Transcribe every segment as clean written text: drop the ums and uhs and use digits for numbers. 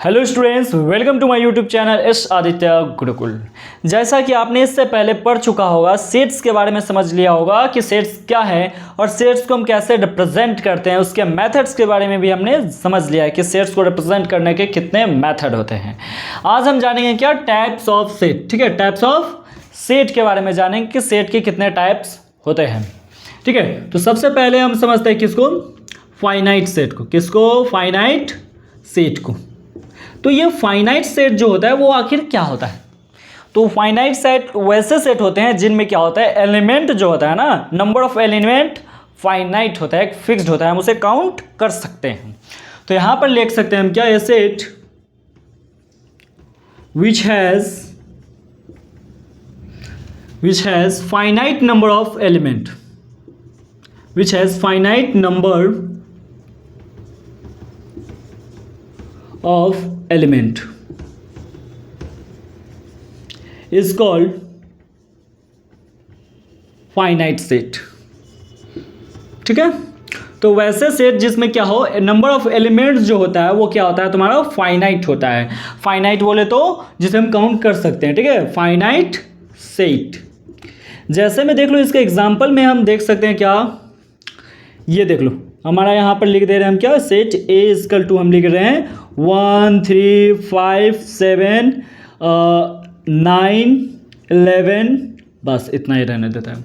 Hello students, welcome to my YouTube channel S Aditya Gurukul. जैसा कि आपने इससे पहले पढ़ चुका होगा, सेट्स के बारे में समझ लिया होगा कि सेट्स क्या है और सेट्स को हम कैसे रिप्रेजेंट करते हैं, उसके मेथड्स के बारे में भी हमने समझ लिया है कि सेट्स को रिप्रेजेंट करने के कितने मेथड होते हैं। आज हम जानेंगे क्या टाइप्स ऑफ सेट। ठीक है, टाइप्स ऑफ सेट के बारे में जानेंगे कि सेट के कितने टाइप्स होते हैं। ठीक है, तो सबसे पहले हम समझते हैं किसको, फाइनाइट सेट को। किसको? फाइनाइट सेट को। तो ये फाइनाइट सेट जो होता है वो आखिर क्या होता है? तो फाइनाइट सेट वैसे सेट होते हैं जिनमें क्या होता है, एलिमेंट जो होता है ना, नंबर ऑफ एलिमेंट फाइनाइट होता है, फिक्स्ड होता है, हम उसे काउंट कर सकते हैं। तो यहां पर लिख सकते हैं हम क्या, a set which has finite number of element, which has finite number of element is called finite set। ठीक है, तो वैसे सेट जिसमें क्या हो, नंबर ऑफ एलिमेंट्स जो होता है वो क्या होता है तुम्हारा, फाइनाइट होता है। फाइनाइट बोले तो जिसे हम काउंट कर सकते हैं। ठीक है, फाइनाइट सेट। जैसे में देख लो, इसके एग्जांपल में हम देख सकते हैं क्या, ये देख लो, हमारा यहाँ पर लिख दे रहे हैं हम क्या, सेट ए इक्वल टू हम लिख रहे हैं 1 3 5 7 9 11, बस इतना ही रहने देता है।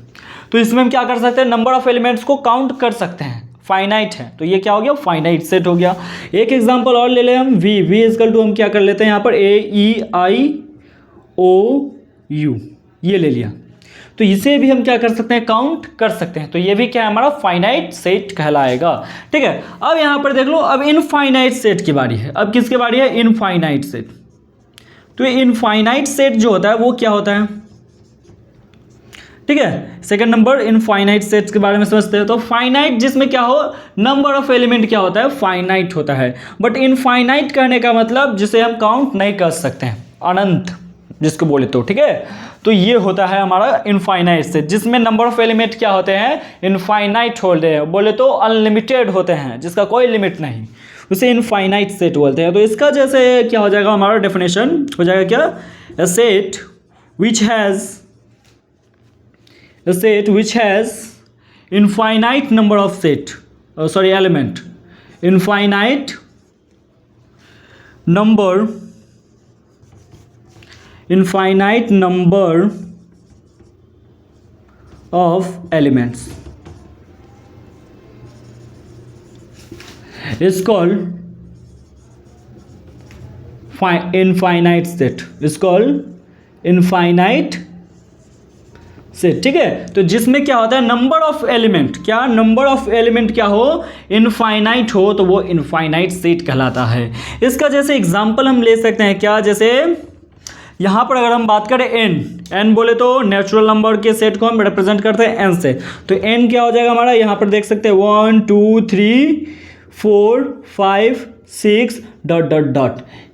तो इसमें हम क्या कर सकते हैं, नंबर ऑफ एलिमेंट्स को काउंट कर सकते हैं, फाइनाइट है, तो ये क्या हो गया, फाइनाइट सेट हो गया। एक एग्जांपल और ले लें हम, वी इक्वल टू हम क्या कर लेते हैं यहाँ पर, ए ई आई ओ यू, ये ले लिया, तो इसे भी हम क्या कर सकते हैं, काउंट कर सकते हैं। तो ये भी क्या है, हमारा फाइनाइट सेट कहलाएगा। ठीक है, अब यहाँ पर देख लो, अब इनफाइनाइट सेट की बारी है। अब किसकी बारी है, इनफाइनाइट सेट। तो इनफाइनाइट सेट जो होता है वो क्या होता है, ठीक है, सेकंड नंबर इनफाइनाइट सेट्स के बारे में समझते हैं। तो फाइनाइट जिसमें क्या हो, नंबर ऑफ एलिमेंट क्या होता है, फाइनाइट होता है। बट इनफाइनाइट कहने का मतलब जिसे हम काउंट नहीं कर सकते हैं, अनंत जिसको बोले तो। ठीक है, तो ये होता है हमारा इनफाइनाइट सेट, जिसमें नंबर ऑफ एलिमेंट क्या होते हैं, इनफाइनाइट होते हैं, बोले तो अनलिमिटेड होते हैं, जिसका कोई लिमिट नहीं, उसे इनफाइनाइट सेट बोलते हैं। तो इसका जैसे क्या हो जाएगा, हमारा डेफिनेशन हो जाएगा क्या, a set which has infinite number of element, infinite number of elements is called infinite set, is called infinite set. ठीक है, तो जिसमें क्या होता है, नंबर ऑफ एलिमेंट, क्या नंबर ऑफ एलिमेंट क्या हो, इनफाइनाइट हो, तो वो इनफाइनाइट सेट कहलाता है। इसका जैसे एग्जांपल हम ले सकते हैं क्या, जैसे यहाँ पर अगर हम बात करें एन बोले तो नेचुरल नंबर के सेट को हम रिप्रेजेंट करते हैं एन से। तो एन क्या हो जाएगा हमारा, यहाँ पर देख सकते हैं 1 2 3 4 5 6 ...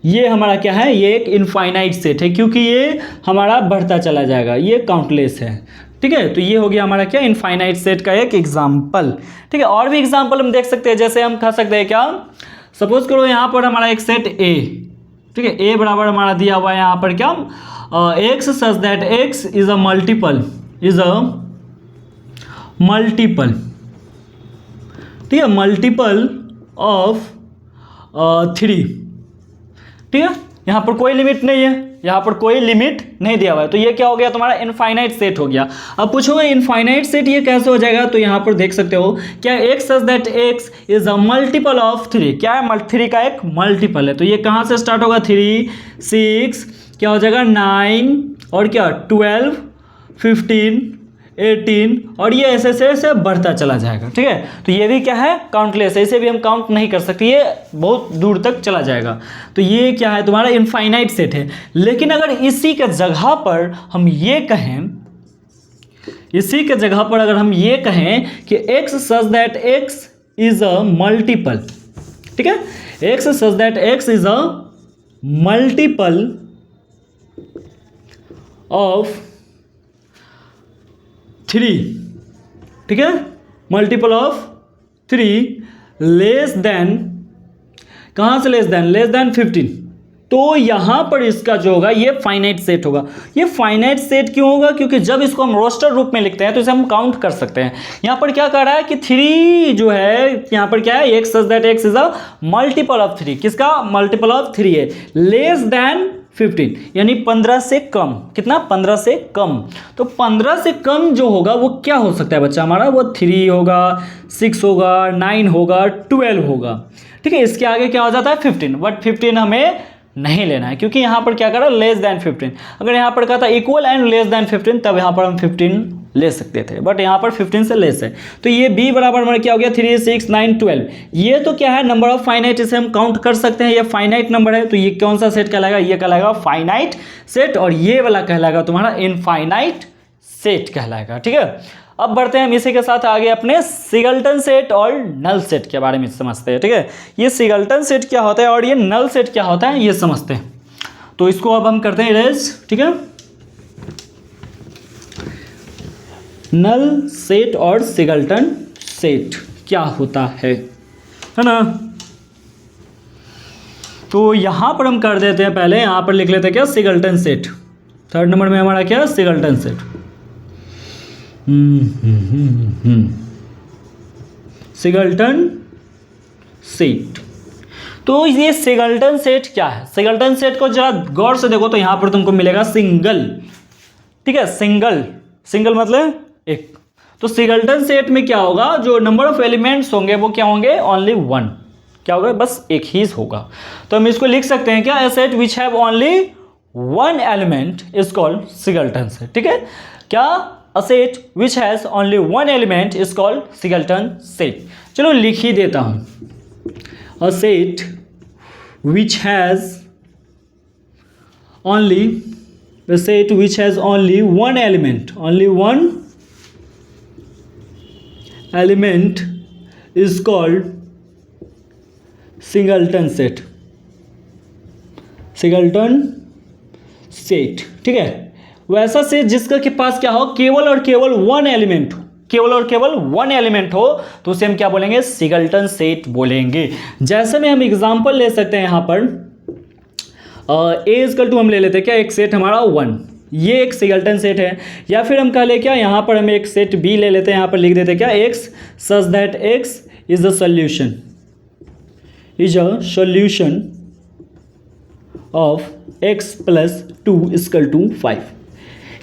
ये हमारा क्या है, ये एक इनफाइनाइट सेट है, क्योंकि ये हमारा बढ़ता चला जाएगा, ये काउंटलेस है। ठीक है, तो ये हो गया हमारा क्या, इनफाइनाइट सेट का एक एग्जांपल। ठीक है, और भी एग्जांपल हम देख सकते हैं, जैसे हम कह सकते हैं क्या, सपोज करो यहाँ पर हमारा एक सेट ए, ठीक है, ए बराबर हमारा दिया हुआ है यहाँ पर क्या, x such that x is a multiple, ठीक है, मल्टीपल ऑफ 3। ठीक है, यहाँ पर कोई लिमिट नहीं है, यहाँ पर कोई लिमिट नहीं दिया हुआ है, तो ये क्या हो गया, तुम्हारा इनफाइनाइट सेट हो गया। अब पूछोगे इनफाइनाइट सेट ये कैसे हो जाएगा, तो यहाँ पर देख सकते हो क्या, x such that x is a multiple of 3, क्या है, 3 का एक मल्टीपल है। तो ये कहाँ से स्टार्ट होगा, 3 6 क्या हो जाएगा, 9 और क्या 12 15 18, और ये ऐसे ऐसे बढ़ता चला जाएगा। ठीक है, तो ये भी क्या है, काउंटलेस है, इसे भी हम काउंट नहीं कर सकते, ये बहुत दूर तक चला जाएगा। तो ये क्या है, तुम्हारा इनफाइनाइट सेट है। लेकिन अगर इसी के जगह पर हम ये कहें, कि x such that x is a multiple, ठीक है, x such that x is a multiple of 3, ठीक है, मल्टीपल ऑफ 3 लेस देन, कहाँ से लेस देन 15, तो यहाँ पर इसका जो होगा ये फाइनाइट सेट होगा। ये फाइनाइट सेट क्यों होगा? क्योंकि जब इसको हम रोस्टर रूप में लिखते हैं तो इसे हम काउंट कर सकते हैं। यहाँ पर क्या कह रहा है कि 3 जो है, यहाँ पर क्या है, x such that x is a multiple of 3। किसका मल्टीपल ऑफ 3 है? लेस देन 15, यानी 15 से कम। कितना? 15 से कम। तो 15 से कम जो होगा वो क्या हो सकता है बच्चा हमारा? वो 3 होगा, 6 होगा, 9 होगा, 12 होगा। ठीक है, इसके आगे क्या हो जाता है? 15। बट 15 हमें नहीं लेना है, क्योंकि यहाँ पर क्या करा? Less than 15। अगर यहाँ पर कहा था इक्वल एंड लेस देन 15, तब यहाँ पर हम 15 ले सकते थे, बट यहाँ पर 15 से लेस है। तो ये b बराबर हमारा क्या हो गया? 3, 6, 9, 12। ये तो क्या है? नंबर ऑफ फाइनाइट, इसे हम काउंट कर सकते हैं। ये फाइनाइट नंबर है, तो ये कौन सा सेट कहलाएगा? ये कहलाएगा फाइनाइट सेट, और ये वाला कहलाएगा तुम्हारा इनफाइनाइट सेट कहलाएगा। ठीक है, अब बढ़ते हैं हम इसी के साथ आगे अपने सिंगलटन सेट और नल सेट के बारे में समझते हैं। ठीक है, ये सिंगलटन सेट क्या होता है और ये नल सेट क्या होता है ये समझते हैं। तो इसको अब हम करते हैं इरेज। ठीक है, नल सेट और सिंगलटन सेट क्या होता है ना? तो यहां पर हम कर देते हैं, पहले यहां पर लिख लेते हैं क्या? Singleton set. 3rd नंबर में हमारा क्या? Singleton set. Singleton set. तो ये सिंगलटन सेट क्या है? सिंगलटन सेट को जरा गौर से देखो तो यहां पर तुमको मिलेगा सिंगल। ठीक है, सिंगल, सिंगल मतलब एक। तो सिंगलटन सेट में क्या होगा? जो नंबर ऑफ एलिमेंट्स होंगे वो क्या होंगे? ओनली 1। क्या होगा? बस एक ही होगा। तो हम इसको लिख सकते हैं क्या? A set which have only 1 element is called singleton set. ठीक है, क्या? A set which has only 1 element is called singleton set। चलो लिख ही देता हूं। A set which has only one element, is called singleton set। ठीक है, वैसा सेट जिसका के पास क्या हो? केवल और केवल 1 एलिमेंट हो, केवल और केवल 1 एलिमेंट हो, तो उसे हम क्या बोलेंगे? सिंगलटन सेट बोलेंगे। जैसे में हम एग्जांपल ले सकते हैं यहाँ पर a इक्वल टू हम ले लेते हैं क्या? एक सेट हमारा 1, ये एक सिंगलटन सेट है। या फिर हम कह ले क्या? यहाँ पर हम एक सेट b ले लेते हैं, यहाँ पर लिख देते हैं क्या? x such that x is a solution of x plus 2 equal to 5।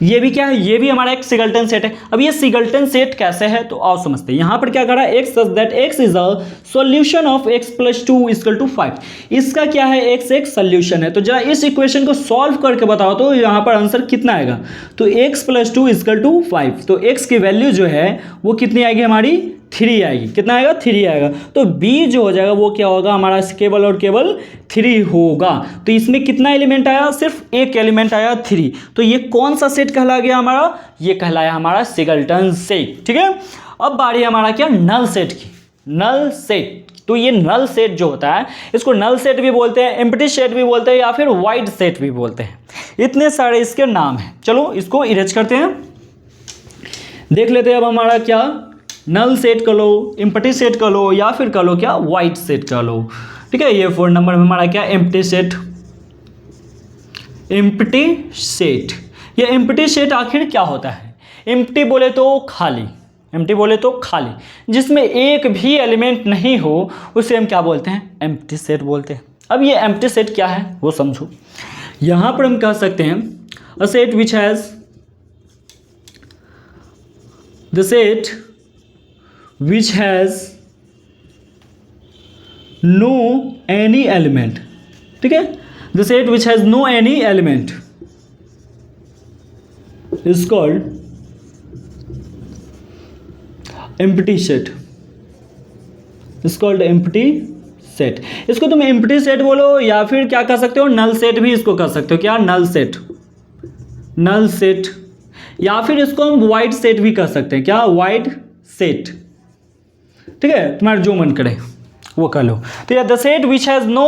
ये भी क्या है? ये भी हमारा एक सिंगलटन सेट है। अब ये सिंगलटन सेट कैसे है तो आओ समझते हैं। यहां पर क्या कर रहा है? x such that x is a solution of x plus 2 equal to 5। इसका क्या है? x एक सॉल्यूशन है। तो जरा इस इक्वेशन को सॉल्व करके बताओ तो यहां पर आंसर कितना आएगा? तो x प्लस 2 इक्वल टू 5। तो x की वैल्यू जो है वो कितनी आएगी हमारी? 3 आएगी। कितना आएगा? 3 आएगा। तो b जो हो जाएगा वो क्या होगा हमारा? केवल और केवल 3 होगा। तो इसमें कितना एलिमेंट आया? सिर्फ एक एलिमेंट आया, 3। तो ये कौन सा सेट कहला गया हमारा? ये कहलाया हमारा सिंगलटन सेट। ठीक है, अब बारी हमारा क्या? नल सेट की। नल सेट, तो ये नल सेट जो होता है इसको नल सेट भी बोलते हैं, एम्प्टी सेट भी बोलते हैं, या फिर वाइड सेट भी बोलते हैं। इतने सारे इसके नाम हैं। चलो इसको इरेज करते हैं, देख लेते हैं अब हमारा क्या? नल सेट कर लो, एम्प्टी सेट कर लो, या फिर कर लो क्या? वाइड सेट कर लो। ठीक है, ये 4 नंबर में हमारा क्या? Empty set. एम्प्टी सेट, ये एम्प्टी सेट आखिर क्या होता है? एम्प्टी बोले तो खाली, एम्प्टी बोले तो खाली, जिसमें एक भी एलिमेंट नहीं हो उसे हम क्या बोलते हैं? एम्प्टी सेट बोलते हैं। अब ये एम्प्टी सेट क्या है वो समझो। यहां पर हम कह सकते हैं a set which has the set which has no any element। ठीक है, the set which has no any element is called empty set। is called empty set। इसको तुम empty set बोलो या फिर क्या कह सकते हो? null set भी इसको कह सकते हो। क्या? null set, null set, या फिर इसको हम void set भी कह सकते हैं। क्या? void set। ठीक है, तुम्हारा जो मन करे वो कर लो। तो ये the set which has no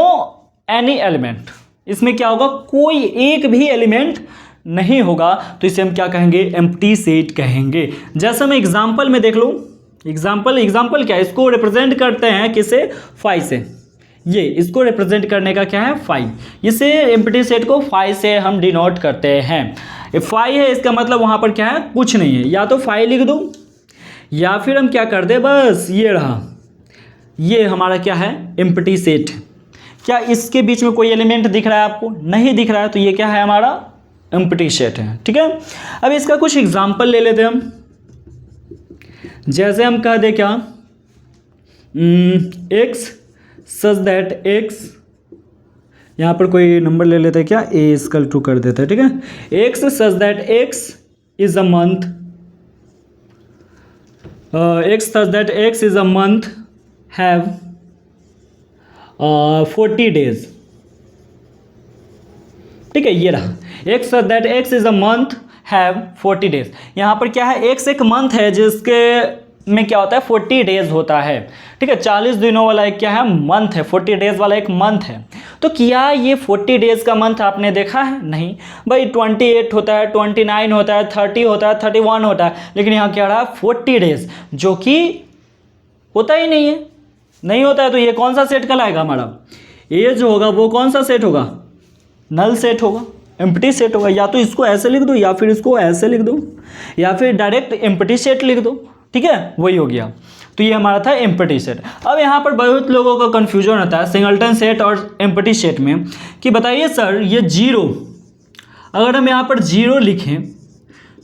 any element, इसमें क्या होगा? कोई एक भी एलिमेंट नहीं होगा, तो इसे हम क्या कहेंगे? एम्प्टी सेट कहेंगे। जैसे मैं एग्जांपल में देख लो, एग्जांपल क्या? इसको रिप्रेजेंट करते हैं किसे? 5 से। ये इसको रिप्रेजेंट करने का क्या है, फाई। इसे एम्प्टी सेट को फाई से हम डिनोट करते हैं। फाई है इसका मतलब वहाँ पर क्या है, कुछ नहीं है। या तो फाई लिख दो या फिर हम क्या कर दे, बस ये रहा, ये हमारा क्या है, एम्प्टी सेट। क्या इसके बीच में कोई एलिमेंट दिख रहा है आपको, नहीं दिख रहा है, तो ये क्या है, हमारा एम्प्टी सेट है। ठीक है, अब इसका कुछ एग्जांपल ले लेते हैं हम। जैसे हम कह दे क्या, x सच दैट x, यहाँ पर कोई नंबर ले लेते हैं क्या, a इक्वल टू कर देते हैं। ठीक है, x such that x is a month, x such that x is a month have 40 days. ठीक है, ये रहा, x such that x is a month have 40 days. यहाँ पर क्या है, x एक मंथ है जिसके में क्या होता है, 40 डेज होता है। ठीक है, 40 दिनों वाला एक क्या है, मंथ है, 40 डेज वाला एक मंथ है। तो क्या ये 40 डेज का मंथ आपने देखा है, नहीं भाई, 28 होता है, 29 होता है, 30 होता है, 31 होता है, लेकिन यहाँ क्या रहा, 40 डेज, जो कि होता ही नहीं है, नहीं होता है। तो ये कौन सा सेट कहलाएगा हमारा, ये जो होगा वो कौन सा सेट होगा, नल सेट होगा, एम्प्टी सेट होगा। या तो इसको ऐसे लिख दो या फिर इसको ऐसे लिख दो या फिर डायरेक्ट एम्प्टी सेट लिख दो। ठीक है, वही हो गया। तो ये हमारा था एम्प्टी सेट। अब यहाँ पर बहुत लोगों का कन्फ्यूजन होता है सिंगलटन सेट और एम्प्टी सेट में, कि बताइए सर ये जीरो, अगर हम यहाँ पर जीरो लिखें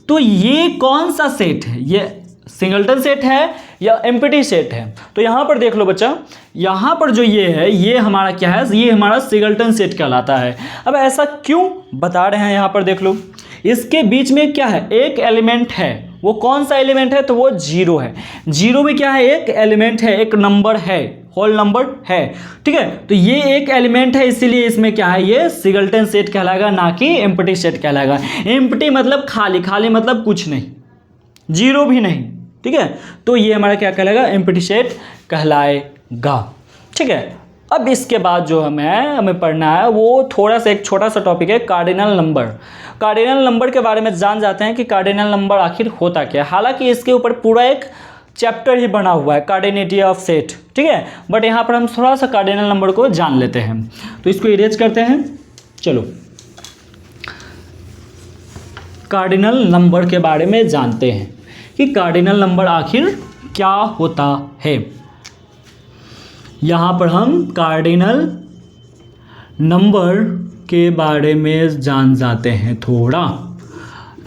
तो ये कौन सा सेट है, ये सिंगलटन सेट है या एम्प्टी सेट है। तो यहाँ पर देख लो बच्चा, यहाँ पर जो ये है, ये हमारा क्या है, ये हमारा सिंगलटन सेट कहलाता है। अब ऐसा क्यों बता रहे हैं, यहाँ पर देख लो, इसके बीच में क्या है, एक एलिमेंट है। वो कौन सा एलिमेंट है, तो वो जीरो है। जीरो में क्या है, एक एलिमेंट है, एक नंबर है, होल नंबर है। ठीक है, तो ये एक एलिमेंट है, इसीलिए इसमें क्या है, ये सिंगलटन सेट कहलाएगा, ना कि एम्प्टी सेट कहलाएगा। एम्प्टी मतलब खाली, खाली मतलब कुछ नहीं, जीरो भी नहीं। ठीक है, तो ये हमारा क्या कहलाएगा, एम्प्टी सेट कहलाएगा। ठीक है, अब इसके बाद जो हमें पढ़ना है वो थोड़ा सा एक छोटा सा टॉपिक है, कार्डिनल नंबर। कार्डिनल नंबर के बारे में जान जाते हैं कि कार्डिनल नंबर आखिर होता क्या है। हालांकि इसके ऊपर पूरा एक चैप्टर ही बना हुआ है, कार्डिनिटी ऑफ सेट। ठीक है, बट यहाँ पर हम थोड़ा सा कार्डिनल नंबर को जान लेते हैं। तो इसको इरेज करते हैं। चलो, कार्डिनल नंबर के बारे में जानते हैं कि कार्डिनल नंबर आखिर क्या होता है। यहाँ पर हम कार्डिनल नंबर के बारे में जान जाते हैं थोड़ा।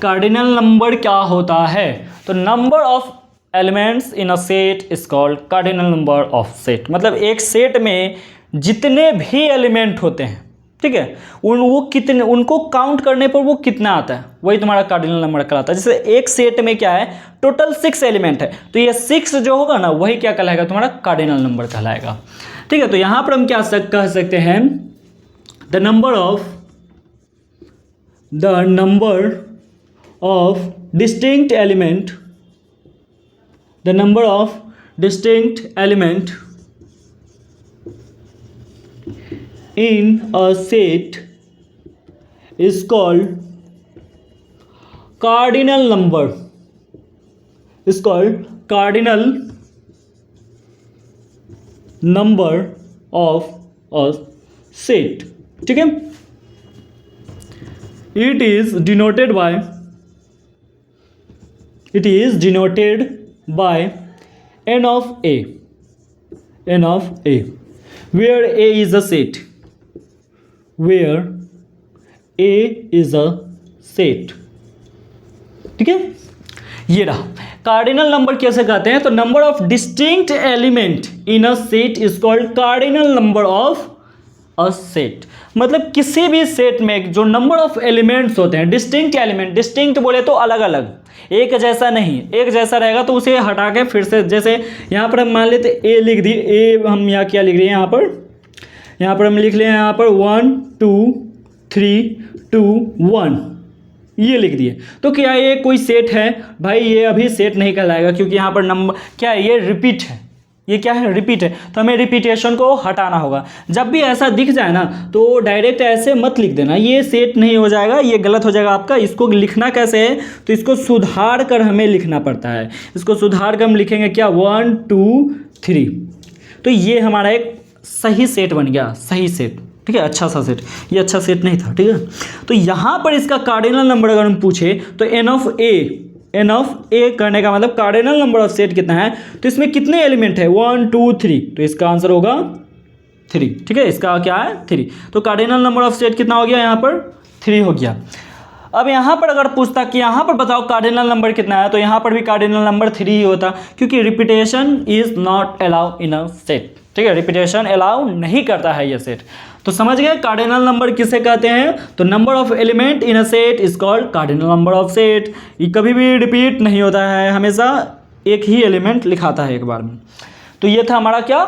कार्डिनल नंबर क्या होता है, तो number of elements in a set is called cardinal number of set. मतलब एक सेट में जितने भी एलिमेंट होते हैं, ठीक है, वो कितने, उनको काउंट करने पर वो कितना आता है, वही तुम्हारा कार्डिनल नंबर कहलाता है। जैसे एक सेट में क्या है, टोटल 6 एलिमेंट है, तो ये 6 जो होगा ना, वही क्या कहलाएगा, तुम्हारा कार्डिनल नंबर कहलाएगा। ठीक है, तो यहाँ पर हम क्या कह सकते हैं, the number of distinct element, the number of distinct element in a set is called cardinal number, is called cardinal number of a set। ठीक है, it is denoted by n of a, where a is a set, where a is a set। ठीक है, ये रहा cardinal number. कैसे कहते हैं, तो number of distinct element in a set is called cardinal number of a set. मतलब किसी भी सेट में जो नंबर ऑफ एलिमेंट्स होते हैं, डिस्टिंक्ट एलिमेंट, डिस्टिंक्ट बोले तो अलग अलग, एक जैसा नहीं, एक जैसा रहेगा तो उसे हटा के फिर से, जैसे यहाँ पर हम मान लेते ए लिख दिए, ए हम यहाँ क्या लिख रहे हैं, यहाँ पर हम लिख लें, यहाँ पर 1 2 3 2 1 ये लिख दिए। तो क्या ये कोई सेट है, भाई ये अभी सेट नहीं कहलाएगा, क्योंकि यहाँ पर नंबर क्या है, ये रिपीट है, ये क्या है, रिपीट है। तो हमें रिपीटेशन को हटाना होगा। जब भी ऐसा दिख जाए ना, तो डायरेक्ट ऐसे मत लिख देना, ये सेट नहीं हो जाएगा, ये गलत हो जाएगा आपका। इसको लिखना कैसे है, तो इसको सुधार कर हमें लिखना पड़ता है। इसको सुधार कर हम लिखेंगे क्या, 1 2 3। तो ये हमारा एक सही सेट बन गया, सही सेट, ठीक है, अच्छा सा सेट, ये अच्छा सेट नहीं था, ठीक है। तो यहाँ पर इसका कार्डिनल नंबर अगर हम पूछे तो एन ऑफ ए करने का मतलब कार्डिनल नंबर ऑफ सेट कितना है, तो इसमें कितने एलिमेंट है, 1 2 3, तो इसका आंसर होगा 3, ठीक है, इसका क्या है 3। तो कार्डिनल नंबर ऑफ सेट कितना हो गया यहाँ पर 3 हो गया। अब यहाँ पर अगर पूछता कि यहाँ पर बताओ कार्डिनल नंबर कितना है, तो यहाँ पर भी कार्डिनल नंबर 3 ही होता, क्योंकि repetition is not allow in a set, ठीक है, रिपीटेशन अलाउ नहीं करता है ये सेट। तो समझ गए कार्डिनल नंबर किसे कहते हैं, तो number of element in a set is called cardinal number of set. ये कभी भी रिपीट नहीं होता है, हमेशा एक ही एलिमेंट लिखाता है एक बार में। तो ये था हमारा क्या,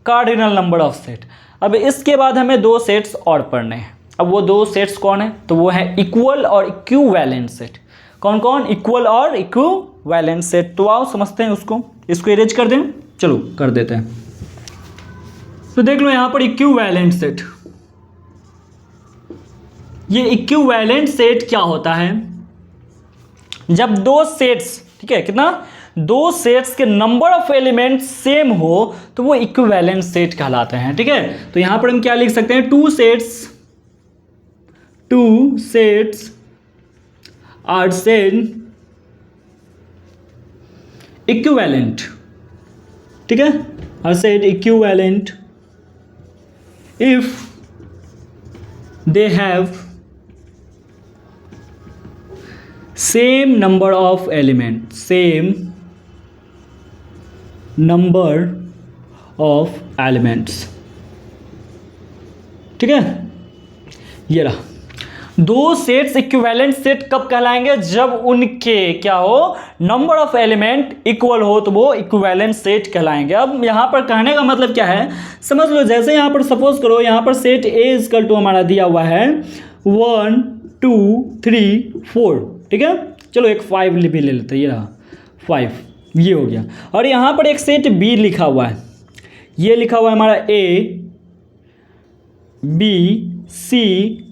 कार्डिनल नंबर ऑफ सेट। अब इसके बाद हमें 2 सेट्स और पढ़ने हैं। अब वो 2 सेट्स कौन है, तो वो है इक्वल और इक्विवेलेंट सेट। कौन कौन, इक्वल और इक्विवेलेंट सेट। तो आओ समझते हैं उसको, इसको इरेज कर दें, चलो कर देते हैं। तो देख लो यहाँ पर इक्विवेलेंट सेट, ये इक्विवेलेंट सेट क्या होता है, जब 2 सेट्स, ठीक है, कितना, 2 सेट्स के नंबर ऑफ एलिमेंट सेम हो तो वो इक्विवेलेंट सेट कहलाते हैं, ठीक है। तो यहां पर हम क्या लिख सकते हैं, 2 सेट्स आर सेड इक्विवेलेंट, ठीक है, are said equivalent if they have same number of elements, ठीक है। ये रहा 2 सेट्स इक्विवेलेंट सेट कब कहलाएंगे, जब उनके क्या हो, नंबर ऑफ एलिमेंट इक्वल हो तो वो इक्विवेलेंट सेट कहलाएंगे। अब यहाँ पर कहने का मतलब क्या है, समझ लो, जैसे यहाँ पर सपोज करो यहाँ पर सेट ए इक्वल टू हमारा दिया हुआ है 1 2 3 4, ठीक है, चलो एक 5 भी ले लेते हैं, ये रहा 5, ये हो गया। और यहाँ पर एक सेट बी लिखा हुआ है, ये लिखा हुआ है हमारा A B C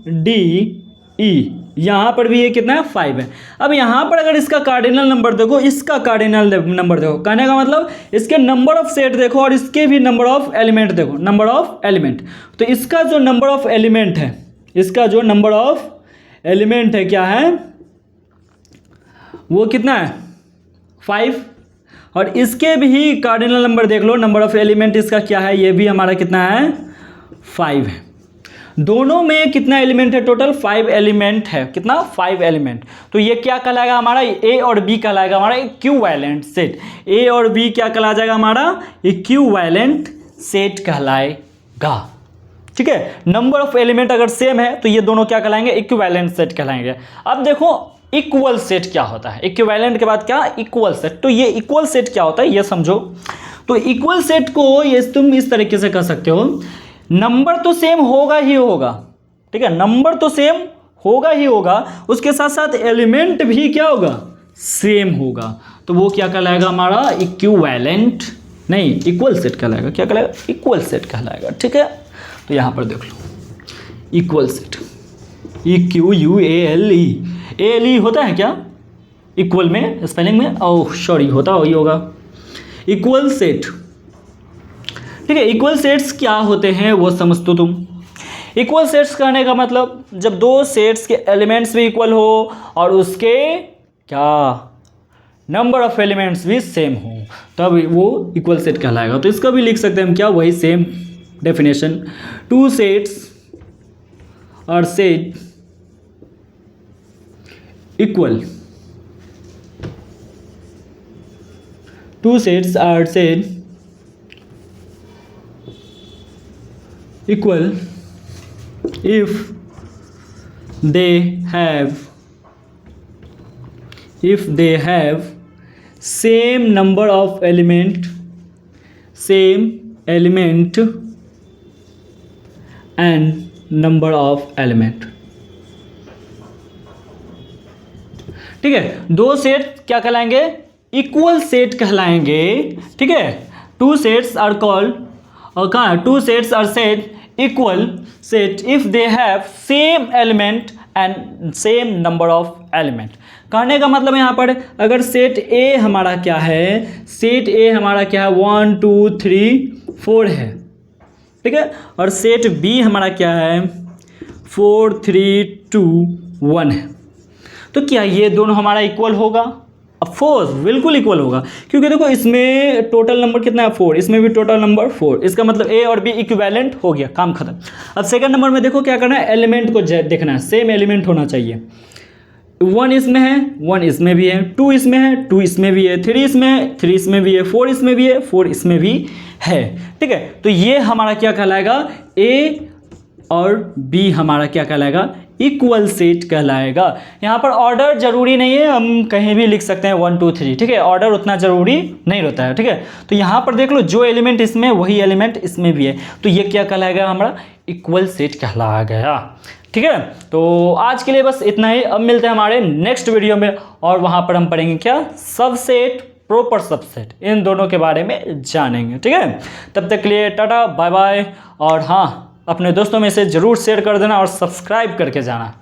D E, यहाँ पर भी ये कितना है 5 है। अब यहाँ पर अगर इसका कार्डिनल नंबर देखो, इसका कार्डिनल नंबर देखो, कहने का मतलब इसके नंबर ऑफ सेट देखो और इसके भी नंबर ऑफ एलिमेंट देखो, नंबर ऑफ एलिमेंट। तो इसका जो नंबर ऑफ एलिमेंट है, इसका जो नंबर ऑफ एलिमेंट है क्या है, वो कितना है 5। और इसके भी कार्डिनल नंबर देख लो, नंबर ऑफ एलिमेंट इसका क्या है, ये भी हमारा कितना है 5 है। दोनों में कितना एलिमेंट है, टोटल 5 एलिमेंट है, कितना 5 एलिमेंट। तो ये क्या कहलाएगा हमारा, ए और बी कहलाएगा हमारा इक्विवेलेंट सेट। ए और बी क्या कहला जाएगा हमारा, इक्विवेलेंट सेट कहलाएगा, ठीक है। नंबर ऑफ एलिमेंट अगर सेम है तो ये दोनों क्या कहलाएंगे, इक्विवेलेंट सेट कहलाएंगे। अब देखो इक्वल सेट क्या होता है, इक्विवेलेंट के बाद क्या, इक्वल सेट। तो ये इक्वल सेट क्या होता है ये समझो। तो इक्वल सेट को ये तुम इस तरीके से कह सकते हो, नंबर तो सेम होगा ही होगा, ठीक है, नंबर तो सेम होगा ही होगा, उसके साथ साथ एलिमेंट भी क्या होगा, सेम होगा। तो वो क्या कहलाएगा हमारा, इक्विवेलेंट नहीं, इक्वल सेट कहलाएगा। क्या कहलाएगा, इक्वल सेट कहलाएगा, ठीक है। तो यहाँ पर देख लो इक्वल सेट, EQUALE होता है क्या इक्वल में, स्पेलिंग में, ओह सॉरी, होता वही होगा इक्वल सेट, ठीक है। इक्वल सेट्स क्या होते हैं वो समझ तो तुम। इक्वल सेट्स करने का मतलब जब 2 सेट्स के एलिमेंट्स भी इक्वल हो और उसके क्या नंबर ऑफ एलिमेंट्स भी सेम हो, तब वो इक्वल सेट कहलाएगा। तो इसका भी लिख सकते हैं हम क्या, वही same definition, 2 sets are set equal, 2 sets are set equal if they have same number of element and number of element, ठीक है। 2 सेट क्या कहलाएंगे, इक्वल सेट कहलाएंगे, ठीक है। 2 सेट्स आर कॉल्ड, और कहाँ है, 2 sets are set equal set if they have same element and same number of element. कहने का मतलब यहाँ पर अगर सेट ए हमारा क्या है, सेट ए हमारा क्या है 1 2 3 4 है, ठीक है। और सेट बी हमारा क्या है, 4 3 2 1 है। तो क्या ये दोनों हमारा इक्वल होगा? ऑफकोर्स बिल्कुल इक्वल होगा, क्योंकि देखो इसमें टोटल नंबर कितना है 4, इसमें भी टोटल नंबर 4, इसका मतलब ए और बी इक्विवेलेंट हो गया, काम खत्म। अब सेकंड नंबर में देखो क्या करना है, एलिमेंट को देखना है, सेम एलिमेंट होना चाहिए। 1 इसमें है, 1 इसमें भी है, 2 इसमें है, 2 इसमें भी है, 3 इसमें है, 3 इसमें भी है, 4 इसमें भी है, 4 इसमें भी है। ठीक है, तो ये हमारा क्या कहलाएगा, ए और बी हमारा क्या कहलाएगा, इक्वल सेट कहलाएगा। यहाँ पर ऑर्डर जरूरी नहीं है, हम कहीं भी लिख सकते हैं 1 2 3, ठीक है, ऑर्डर उतना जरूरी नहीं रहता है। ठीक है, तो यहाँ पर देख लो जो एलिमेंट इसमें वही एलिमेंट इसमें भी है, तो ये क्या कहलाएगा हमारा, इक्वल सेट कहला गया। ठीक है, तो आज के लिए बस इतना ही। अब मिलते हैं हमारे नेक्स्ट वीडियो में, और वहाँ पर हम पढ़ेंगे क्या, सबसेट, प्रॉपर सबसेट, इन दोनों के बारे में जानेंगे। ठीक है, तब तक के लिए टाटा बाय बाय, और हाँ अपने दोस्तों में से ज़रूर शेयर कर देना और सब्सक्राइब करके जाना।